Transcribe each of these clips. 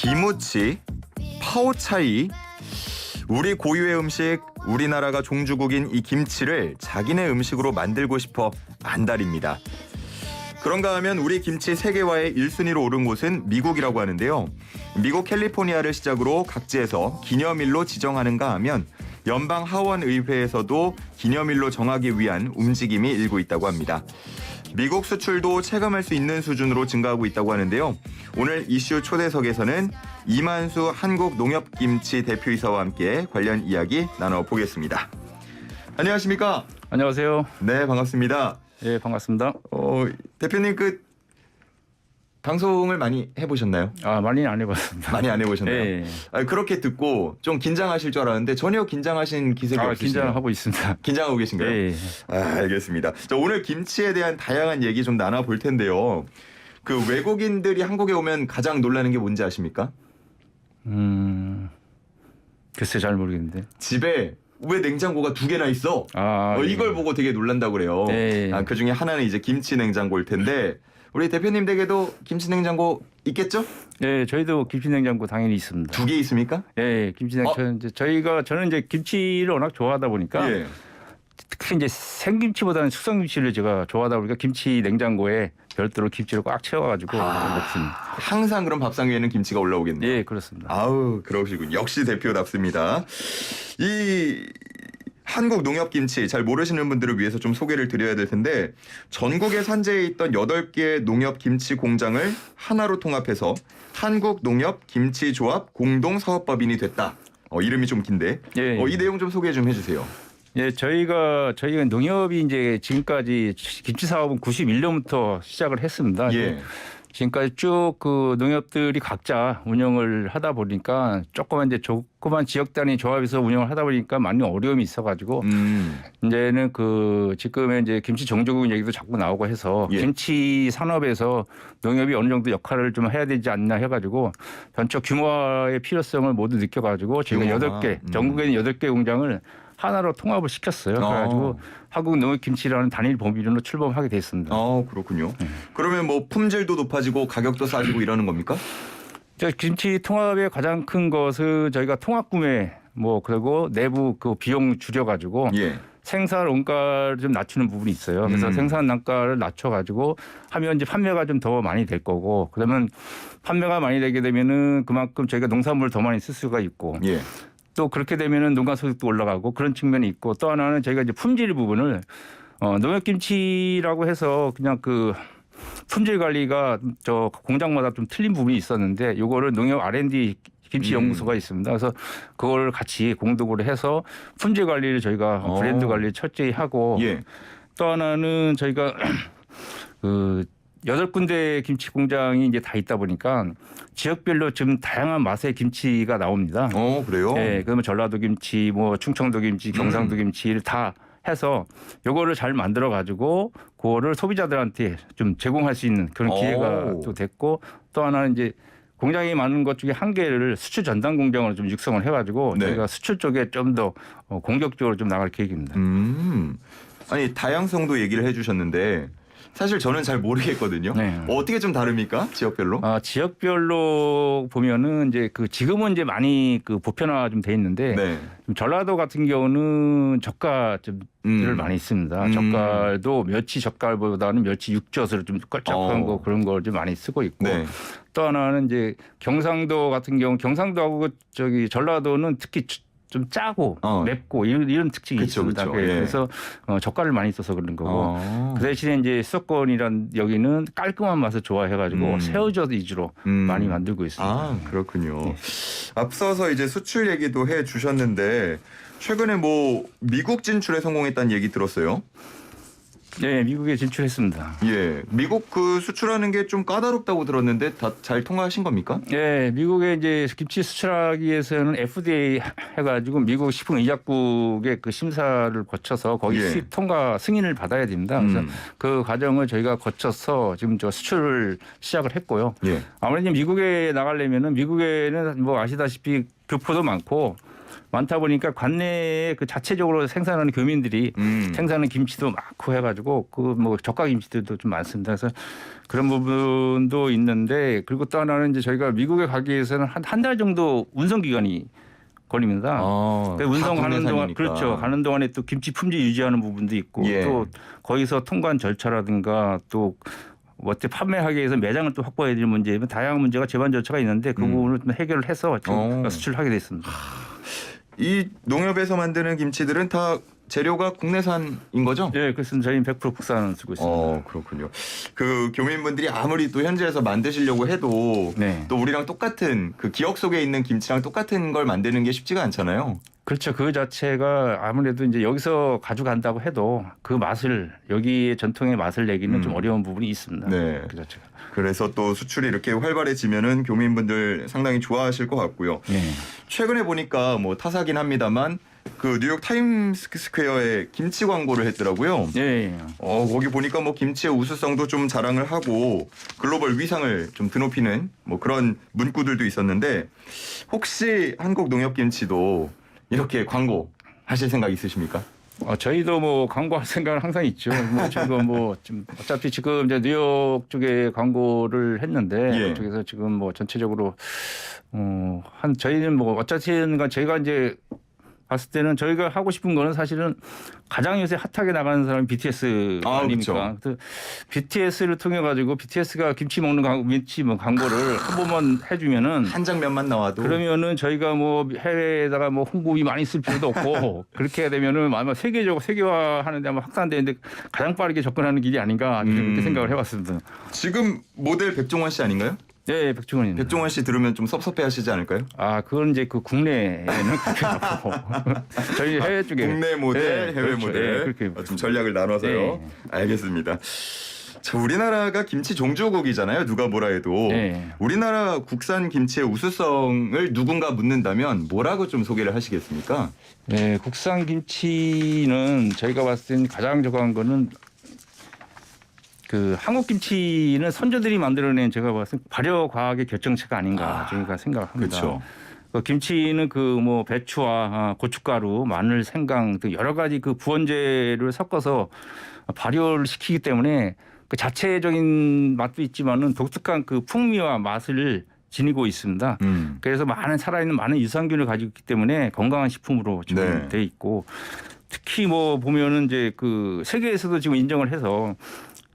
기무치, 파오차이, 우리 고유의 음식, 우리나라가 종주국인 이 김치를 자기네 음식으로 만들고 싶어 안달입니다. 그런가 하면 우리 김치 세계화의 1순위로 오른 곳은 미국이라고 하는데요. 미국 캘리포니아를 시작으로 각지에서 기념일로 지정하는가 하면 연방 하원 의회에서도 기념일로 정하기 위한 움직임이 일고 있다고 합니다. 미국 수출도 체감할 수 있는 수준으로 증가하고 있다고 하는데요. 오늘 이슈 초대석에서는 이만수 한국농협김치 대표이사와 함께 관련 이야기 나눠보겠습니다. 안녕하십니까? 안녕하세요. 네, 반갑습니다. 예, 반갑습니다. 대표님 방송을 많이 해보셨나요? 많이는 안 해봤습니다. 많이 안 해보셨나요? 예. 그렇게 듣고 좀 긴장하실 줄 알았는데 전혀 긴장하신 기색이 없으시네요. 긴장하고 있습니다. 긴장하고 계신가요? 예. 알겠습니다. 자, 오늘 김치에 대한 다양한 얘기 좀 나눠볼 텐데요. 외국인들이 한국에 오면 가장 놀라는 게 뭔지 아십니까? 글쎄 잘 모르겠는데. 집에 왜 냉장고가 2개나 있어? 예. 이걸 보고 되게 놀란다고 그래요. 예. 그중에 하나는 이제 김치 냉장고일 텐데 우리 대표님 댁에도 김치 냉장고 있겠죠? 예, 저희도 김치 냉장고 당연히 있습니다. 2개 있습니까? 예, 김치 냉장고. 저는 이제 김치를 워낙 좋아하다 보니까 예. 특히 이제 생김치보다는 숙성김치를 제가 좋아하다 보니까 김치 냉장고에 별도로 김치를 꽉 채워가지고 먹습니다. 항상 그럼 밥상 위에는 김치가 올라오겠네요. 예, 그렇습니다. 아우, 그러시군. 역시 대표답습니다. 이 한국 농협김치 잘 모르시는 분들을 위해서 좀 소개를 드려야 될 텐데 전국에 산재해 있던 8개의 농협김치 공장을 하나로 통합해서 한국농협김치조합 공동사업법인이 됐다. 이름이 좀 긴데 예. 이 내용 좀 소개 좀 해주세요. 예, 저희가 농협이 이제 지금까지 김치 사업은 91년부터 시작을 했습니다. 예. 지금까지 쭉 농협들이 각자 운영을 하다 보니까 조그만 지역 단위 조합에서 운영을 하다 보니까 많은 어려움이 있어가지고 이제는 지금의 이제 김치 정조국 얘기도 자꾸 나오고 해서 예. 김치 산업에서 농협이 어느 정도 역할을 좀 해야 되지 않나 해가지고 전체 규모화의 필요성을 모두 느껴가지고 저희가 8개 전국에 있는 8개 공장을 하나로 통합을 시켰어요. 그래가지고 한국농협김치라는 단일 법인으로 출범하게 됐습니다. 그렇군요. 그러면 뭐 품질도 높아지고 가격도 싸지고 이러는 겁니까? 김치 통합의 가장 큰 것은 저희가 통합 구매 그리고 내부 비용 줄여가지고 예. 생산 원가를 좀 낮추는 부분이 있어요. 그래서 생산 단가를 낮춰가지고 하면 이제 판매가 좀 더 많이 될 거고 그러면 판매가 많이 되게 되면은 그만큼 저희가 농산물을 더 많이 쓸 수가 있고. 예. 또 그렇게 되면은 농가 소득도 올라가고 그런 측면이 있고 또 하나는 저희가 이제 품질 부분을 농협김치라고 해서 그냥 품질 관리가 저 공장마다 좀 틀린 부분이 있었는데 요거를 농협 R&D 김치 연구소가 있습니다. 그래서 그걸 같이 공동으로 해서 품질 관리를 저희가 브랜드 관리를 철저히 하고 예. 또 하나는 저희가 8군데 김치 공장이 이제 다 있다 보니까 지역별로 좀 다양한 맛의 김치가 나옵니다. 그래요? 네, 그러면 전라도 김치, 충청도 김치, 경상도 김치를 다 해서 요거를 잘 만들어 가지고 그거를 소비자들한테 좀 제공할 수 있는 그런 기회가 또 됐고 또 하나는 이제 공장이 많은 것 중에 한 개를 수출 전담 공장으로 좀 육성을 해가지고 네. 저희가 수출 쪽에 좀 더 공격적으로 좀 나갈 계획입니다. 아니 다양성도 얘기를 해주셨는데 사실 저는 잘 모르겠거든요. 네. 어떻게 좀 다릅니까? 지역별로? 지역별로 보면은 이제 지금은 이제 많이 보편화 좀 돼 있는데 네. 좀 전라도 같은 경우는 젓갈을 많이 씁니다. 젓갈도 멸치 젓갈보다는 멸치 육젓을 좀 껄쩍한 거 그런 걸 좀 많이 쓰고 있고 네. 또 하나는 이제 경상도 같은 경우 경상도하고 전라도는 특히 좀 짜고 맵고 이런 특징이 그쵸, 있습니다. 그쵸. 예. 그래서 젓갈을 많이 써서 그런 거고 그 대신에 이제 수도권이란 여기는 깔끔한 맛을 좋아해가지고 새우젓 위주로 많이 만들고 있습니다. 그렇군요. 네. 앞서서 이제 수출 얘기도 해주셨는데 최근에 미국 진출에 성공했다는 얘기 들었어요. 네, 미국에 진출했습니다. 예, 미국 수출하는 게 좀 까다롭다고 들었는데 다 잘 통과하신 겁니까? 네, 미국에 이제 김치 수출하기 위해서는 FDA 해가지고 미국 식품의약국의 심사를 거쳐서 거기 수입 통과 승인을 받아야 됩니다. 그래서 그 과정을 저희가 거쳐서 지금 수출을 시작을 했고요. 예. 아무래도 미국에 나가려면은 미국에는 아시다시피 교포도 많고 많다 보니까 관내에 그 자체적으로 생산하는 교민들이 생산하는 김치도 많고 해가지고 그 뭐 저가 김치들도 좀 많습니다. 그래서 그런 부분도 있는데 그리고 또 하나는 이제 저희가 미국에 가기 위해서는 한 달 정도 운송 기간이 걸립니다. 그러니까 운송하는 동안 그렇죠. 가는 동안에 또 김치 품질 유지하는 부분도 있고 예. 또 거기서 통관 절차라든가 또 어떻게 판매하기 위해서 매장을 또 확보해야 될 문제, 다양한 문제가 제반 절차가 있는데 그 부분을 좀 해결을 해서 지금 수출하게 됐습니다. 이 농협에서 만드는 김치들은 다 재료가 국내산인 거죠? 네, 그래서 저희는 100% 국산 쓰고 있습니다. 그렇군요. 그 교민분들이 아무리 또 현지에서 만드시려고 해도 네. 또 우리랑 똑같은 그 기억 속에 있는 김치랑 똑같은 걸 만드는 게 쉽지가 않잖아요. 그렇죠. 그 자체가 아무래도 이제 여기서 가져간다고 해도 그 맛을 여기의 전통의 맛을 내기는 좀 어려운 부분이 있습니다. 네. 그 자체가. 그래서 또 수출이 이렇게 활발해지면은 교민분들 상당히 좋아하실 것 같고요. 네. 최근에 보니까 뭐 타사긴 합니다만 그 뉴욕 타임스 스퀘어에 김치 광고를 했더라고요. 예. 거기 보니까 뭐 김치의 우수성도 좀 자랑을 하고 글로벌 위상을 좀 드높이는 뭐 그런 문구들도 있었는데 혹시 한국 농협 김치도 이렇게 광고 하실 생각 있으십니까? 저희도 뭐 광고할 생각은 항상 있죠. 뭐 지금 뭐 좀 어차피 지금 이제 뉴욕 쪽에 광고를 했는데 예. 그쪽에서 지금 뭐 전체적으로 한 저희는 뭐 어차피가 저희가 이제 봤을 때는 저희가 하고 싶은 거는 사실은 가장 요새 핫하게 나가는 사람이 BTS 아닙니까? 그래서 BTS를 통해 가지고 BTS가 김치 먹는 김치 광고를 한 번만 해주면은 한 장면만 나와도 그러면은 저희가 뭐 해외에다가 뭐 홍보비 많이 쓸 필요도 없고 그렇게 되면은 아마 세계적으로 세계화하는데 아마 확산되는데 가장 빠르게 접근하는 길이 아닌가 그렇게 생각을 해봤습니다. 지금 모델 백종원 씨 아닌가요? 네, 백종원입니다. 백종원 씨 들으면 좀 섭섭해하시지 않을까요? 그건 이제 그 국내에는 그렇게 하고 저희 해외 쪽에 국내 모델, 네, 해외 그렇죠. 모델 네, 그렇게 좀 전략을 나눠서요. 네. 알겠습니다. 자, 우리나라가 김치 종주국이잖아요. 누가 뭐라 해도 네. 우리나라 국산 김치의 우수성을 누군가 묻는다면 뭐라고 좀 소개를 하시겠습니까? 네, 국산 김치는 저희가 봤을 때는 가장 저거한 거는 그 한국 김치는 선조들이 만들어낸 제가 봤을 때 발효 과학의 결정체가 아닌가 저희가 생각합니다. 그렇죠. 그 김치는 그 뭐 배추와 고춧가루, 마늘, 생강 등 여러 가지 그 부원재를 섞어서 발효를 시키기 때문에 그 자체적인 맛도 있지만은 독특한 그 풍미와 맛을 지니고 있습니다. 그래서 살아있는 많은 유산균을 가지고 있기 때문에 건강한 식품으로 지금 돼 있고 특히 뭐 보면은 이제 그 세계에서도 지금 인정을 해서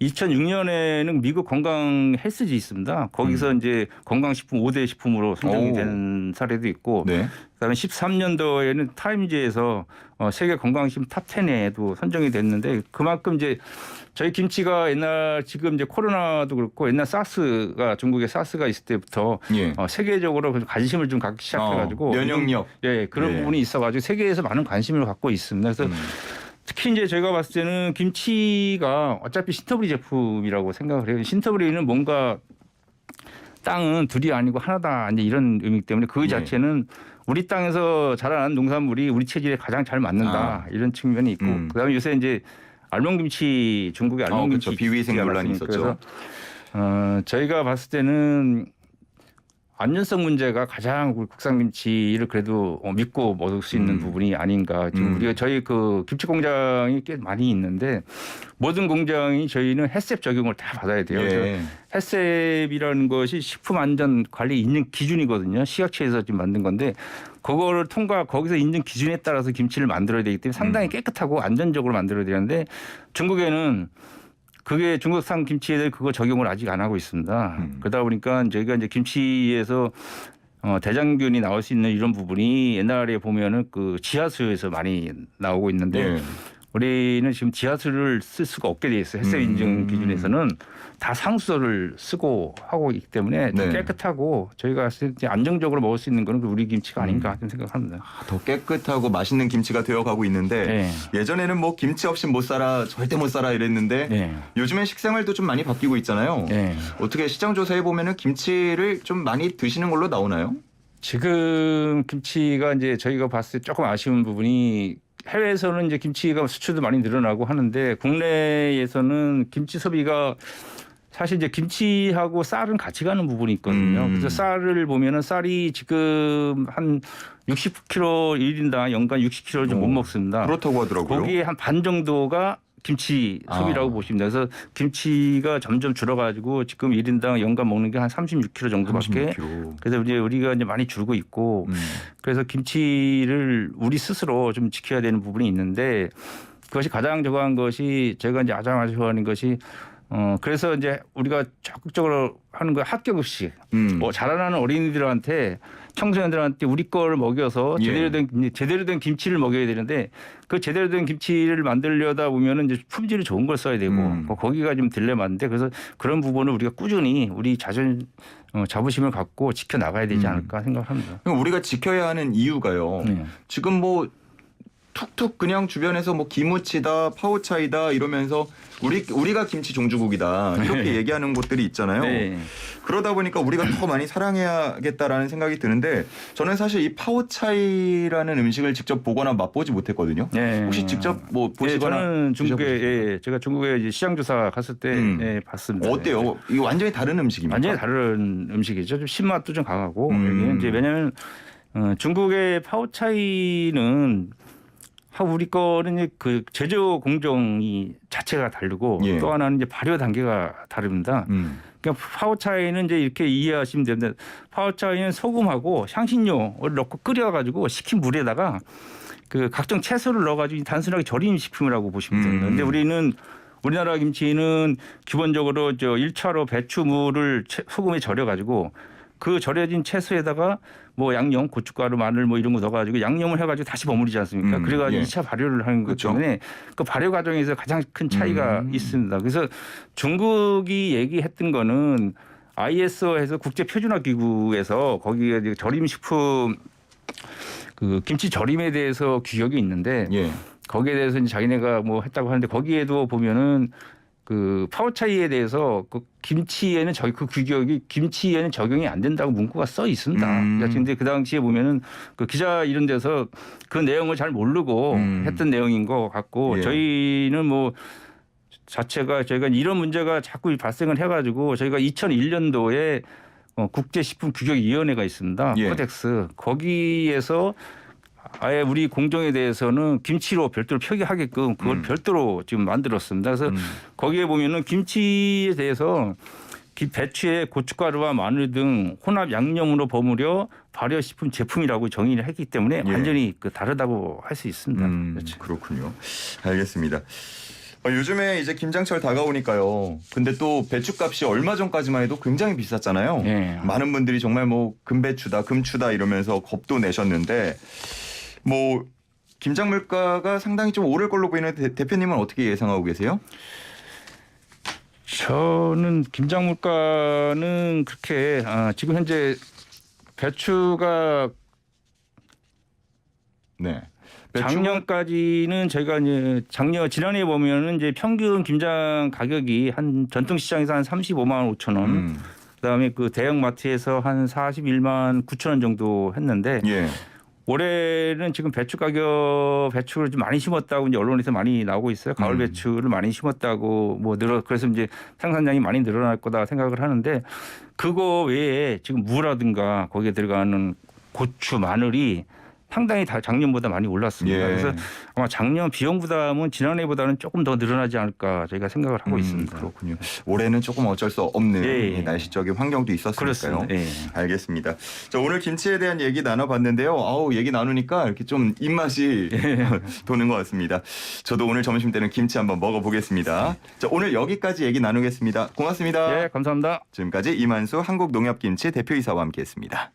2006년에는 미국 건강 헬스지 있습니다. 거기서 이제 건강식품 5대 식품으로 선정이 된 사례도 있고 그다음에 13년도에는 타임지에서 세계 건강식품 탑 10에도 선정이 됐는데 그만큼 이제 저희 김치가 옛날 지금 이제 코로나도 그렇고 옛날 사스가 중국에 사스가 있을 때부터 세계적으로 관심을 좀 갖기 시작해가지고 면역력 그런 부분이 있어가지고 세계에서 많은 관심을 갖고 있습니다. 그래서 특히 이제 저희가 봤을 때는 김치가 어차피 신터부리 제품이라고 생각을 해요. 신터부리는 뭔가 땅은 둘이 아니고 하나다 이제 이런 의미이기 때문에 그 자체는 우리 땅에서 자라는 농산물이 우리 체질에 가장 잘 맞는다 이런 측면이 있고 그다음에 요새 이제 알몸김치 중국의 알몸김치 그렇죠. 비위생 논란이 있었죠. 그래서 저희가 봤을 때는 안전성 문제가 가장 국산 김치를 그래도 믿고 먹을 수 있는 부분이 아닌가. 지금 우리가 저희 그 김치 공장이 꽤 많이 있는데 모든 공장이 저희는 햇셉 적용을 다 받아야 돼요. 햇셉이라는 것이 식품 안전 관리 인증 기준이거든요. 식약처에서 지금 만든 건데 그거를 거기서 인증 기준에 따라서 김치를 만들어야 되기 때문에 상당히 깨끗하고 안전적으로 만들어야 되는데 중국에는 그게 중국산 김치에 대해 그거 적용을 아직 안 하고 있습니다. 그러다 보니까 저희가 이제 김치에서 대장균이 나올 수 있는 이런 부분이 옛날에 보면은 그 지하수에서 많이 나오고 있는데 우리는 지금 지하수를 쓸 수가 없게 돼 있어요. 햇셉 인증 기준에서는 다 상수도를 쓰고 하고 있기 때문에 좀 깨끗하고 저희가 안정적으로 먹을 수 있는 건 우리 김치가 아닌가 좀 생각합니다. 더 깨끗하고 맛있는 김치가 되어가고 있는데 예전에는 뭐 김치 없이 못 살아 절대 못 살아 이랬는데 요즘엔 식생활도 좀 많이 바뀌고 있잖아요. 어떻게 시장 조사해 보면은 김치를 좀 많이 드시는 걸로 나오나요? 지금 김치가 이제 저희가 봤을 때 조금 아쉬운 부분이 해외에서는 이제 김치가 수출도 많이 늘어나고 하는데 국내에서는 김치 소비가 사실 이제 김치하고 쌀은 같이 가는 부분이 있거든요. 그래서 쌀을 보면은 쌀이 지금 한 60kg 1인당 연간 60kg 좀 못 먹습니다. 그렇다고 하더라고요. 거기에 한 반 정도가 김치 소비라고 보시면 돼요. 그래서 김치가 점점 줄어가지고 지금 1인당 연간 먹는 게 한 36kg 정도밖에. 36kg. 그래서 이제 우리가 이제 많이 줄고 있고 그래서 김치를 우리 스스로 좀 지켜야 되는 부분이 있는데 그것이 가장 저거한 것이 제가 이제 가장 아쉬워하는 것이 그래서 이제 우리가 적극적으로 하는 거 학교 급식. 자라나는 어린이들한테 청소년들한테 우리 거를 먹여서 제대로 된 김치를 먹여야 되는데 그 제대로 된 김치를 만들려다 보면은 이제 품질이 좋은 걸 써야 되고 거기가 좀 딜레마인데 그래서 그런 부분을 우리가 꾸준히 우리 자부심을 갖고 지켜 나가야 되지 않을까 생각합니다. 우리가 지켜야 하는 이유가요. 지금 뭐 툭툭 그냥 주변에서 뭐 기무치다 파오차이다 이러면서 우리가 김치 종주국이다 이렇게 얘기하는 곳들이 있잖아요. 네. 그러다 보니까 우리가 더 많이 사랑해야겠다라는 생각이 드는데 저는 사실 이 파오차이라는 음식을 직접 보거나 맛보지 못했거든요. 네. 혹시 직접 뭐 보시거나 저는 중국에 제가 중국에 이제 시장 조사 갔을 때 봤습니다. 어때요? 이거 완전히 다른 음식입니까? 완전히 다른 음식이죠. 좀 신맛도 좀 강하고 여기는 이제 왜냐하면 중국의 파오차이는 우리 거는 그 제조 공정이 자체가 다르고 또 하나는 이제 발효 단계가 다릅니다. 그러니까 파오차이는 이제 이렇게 이해하시면 되는데 파오차이는 소금하고 향신료를 넣고 끓여가지고 식힌 물에다가 그 각종 채소를 넣어가지고 단순하게 절임 식품이라고 보시면 됩니다. 근데 우리나라 김치는 기본적으로 1차로 배추물을 소금에 절여가지고 그 절여진 채소에다가 뭐 양념, 고춧가루, 마늘 뭐 이런 거 넣어가지고 양념을 해가지고 다시 버무리지 않습니까? 그래가지고 2차 발효를 하는 것 때문에 그 발효 과정에서 가장 큰 차이가 있습니다. 그래서 중국이 얘기했던 거는 ISO에서 국제표준화기구에서 거기에 절임식품 그 김치 절임에 대해서 규격이 있는데 거기에 대해서 이제 자기네가 뭐 했다고 하는데 거기에도 보면은 그 파오차이에 대해서 그 김치에는 그 규격이 김치에는 적용이 안 된다고 문구가 써 있습니다. 근데 그 당시에 보면은 그 기자 이런 데서 그 내용을 잘 모르고 했던 내용인 것 같고 저희는 뭐 저희가 이런 문제가 자꾸 발생을 해가지고 저희가 2001년도에 국제식품규격위원회가 있습니다. 코덱스 거기에서 아예 우리 공정에 대해서는 김치로 별도로 표기하게끔 그걸 별도로 지금 만들었습니다. 그래서 거기에 보면은 김치에 대해서 배추에 고춧가루와 마늘 등 혼합 양념으로 버무려 발효식품 제품이라고 정의를 했기 때문에 완전히 다르다고 할 수 있습니다. 그렇죠. 그렇군요. 알겠습니다. 요즘에 이제 김장철 다가오니까요. 근데 또 배추값이 얼마 전까지만 해도 굉장히 비쌌잖아요. 많은 분들이 정말 뭐 금배추다, 금추다 이러면서 겁도 내셨는데 뭐 김장 물가가 상당히 좀 오를 걸로 보이는 대표님은 어떻게 예상하고 계세요? 저는 김장 물가는 그렇게 지금 배추가 작년까지는 저희가 이제 지난해 보면은 이제 평균 김장 가격이 한 전통 시장에서 한 35만 5천 원, 그다음에 그 대형 마트에서 한 41만 9천 원 정도 했는데. 올해는 지금 배추를 좀 많이 심었다고 이제 언론에서 많이 나오고 있어요. 가을 배추를 많이 심었다고 그래서 이제 생산량이 많이 늘어날 거다 생각을 하는데 그거 외에 지금 무라든가 거기에 들어가는 고추, 마늘이 상당히 다 작년보다 많이 올랐습니다. 그래서 아마 작년 비용 부담은 지난해보다는 조금 더 늘어나지 않을까 저희가 생각을 하고 있습니다. 그렇군요. 올해는 조금 어쩔 수 없는 날씨적인 환경도 있었으니까요. 알겠습니다. 자, 오늘 김치에 대한 얘기 나눠봤는데요. 얘기 나누니까 이렇게 좀 입맛이 도는 것 같습니다. 저도 오늘 점심 때는 김치 한번 먹어보겠습니다. 자, 오늘 여기까지 얘기 나누겠습니다. 고맙습니다. 감사합니다. 지금까지 이만수 한국농협김치 대표이사와 함께했습니다.